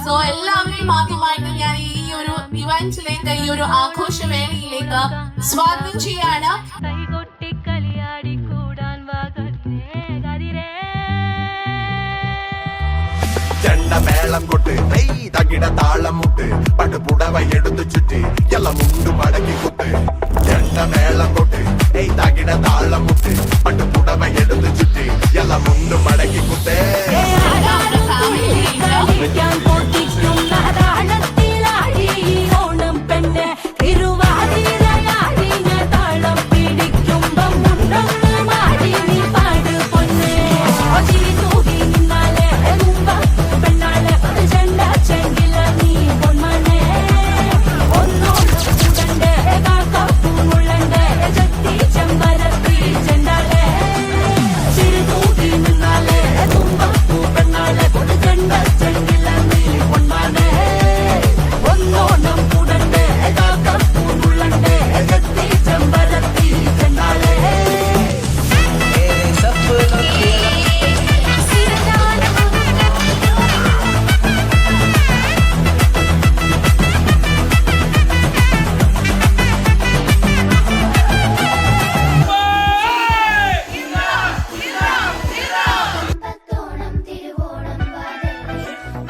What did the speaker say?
So എല്ലാവരെയും ആദ്യമായിട്ട് ഞാൻ ഈ ഒരു ഇവന്റിലേക്ക്, ഈ ഒരു ആഘോഷവേളയിലേക്ക് സ്വാഗതം ചെയ്യാണ്. ചെണ്ട മേളം കൊട്ട് തകിട താളം മുട്ട് പട്ടുപുടവ എടുത്തു ചുറ്റി എല്ലാം